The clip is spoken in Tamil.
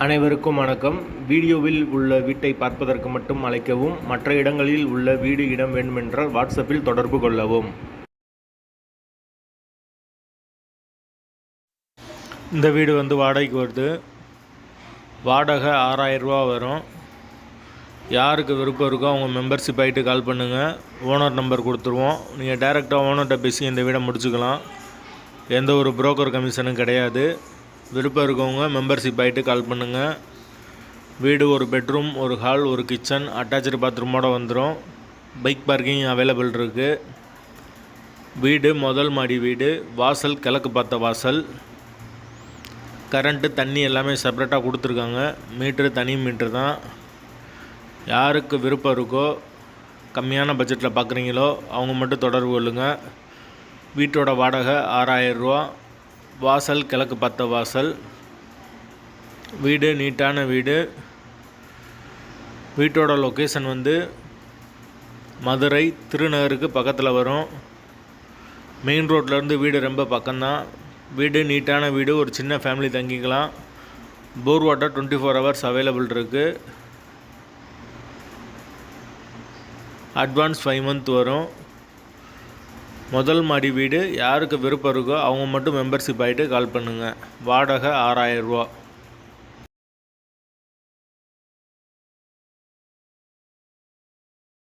அனைவருக்கும் வணக்கம். வீடியோவில் உள்ள வீட்டை பார்ப்பதற்கு மட்டும் அழைக்கவும். மற்ற இடங்களில் உள்ள வீடு இடம் வேண்டுமென்றால் வாட்ஸ்அப்பில் தொடர்பு கொள்ளவும். இந்த வீடு வாடகைக்கு வருது. வாடகை 6000 ரூபா வரும். யாருக்கு விருப்பம் இருக்கோ அவங்க மெம்பர்ஷிப் ஆகிட்டு கால் பண்ணுங்கள். ஓனர் நம்பர் கொடுத்துருவோம். நீங்கள் டைரெக்டாக ஓனர்கிட்ட பேசி இந்த வீடை முடிச்சுக்கலாம். எந்த ஒரு புரோக்கர் கமிஷனும் கிடையாது. விருப்பம் இருக்கவங்க மெம்பர்ஷிப் ஆகிட்டு கால் பண்ணுங்கள். வீடு ஒரு பெட்ரூம், ஒரு ஹால், ஒரு கிச்சன், அட்டாச்சு பாத்ரூமோடு வந்துடும். பைக் பார்க்கிங் அவைலபிள் இருக்குது. வீடு முதல் மாடி வீடு. வாசல் கிழக்கு பார்த்த வாசல். கரண்ட்டு தண்ணி எல்லாமே செப்பரேட்டாக கொடுத்துருக்காங்க. மீட்ரு தனி மீட்ரு தான். யாருக்கு விருப்பம் இருக்கோ, கம்மியான பட்ஜெட்டில் பார்க்குறீங்களோ அவங்க மட்டும் தொடர்பு கொள்ளுங்கள். வீட்டோட வாடகை 6000 ரூபா. வாசல் கிழக்கு பார்த்த வாசல். வீடு நீட்டான வீடு. வீட்டோட லொக்கேஷன் மதுரை திருநகருக்கு பக்கத்தில் வரும். மெயின் ரோட்லேருந்து வீடு ரொம்ப பக்கம்தான். வீடு நீட்டான வீடு. ஒரு சின்ன ஃபேமிலி தங்கிக்கலாம். போர் வாட்டர் 24 ஹவர்ஸ் அவைலபிள் இருக்குது. அட்வான்ஸ் 5 மந்த் வரும். முதல் மாடி வீடு. யாருக்கு விருப்பம் இருக்கோ அவங்க மட்டும் மெம்பர்ஷிப் ஆகிட்டு கால் பண்ணுங்கள். வாடகை 6000 ரூபா.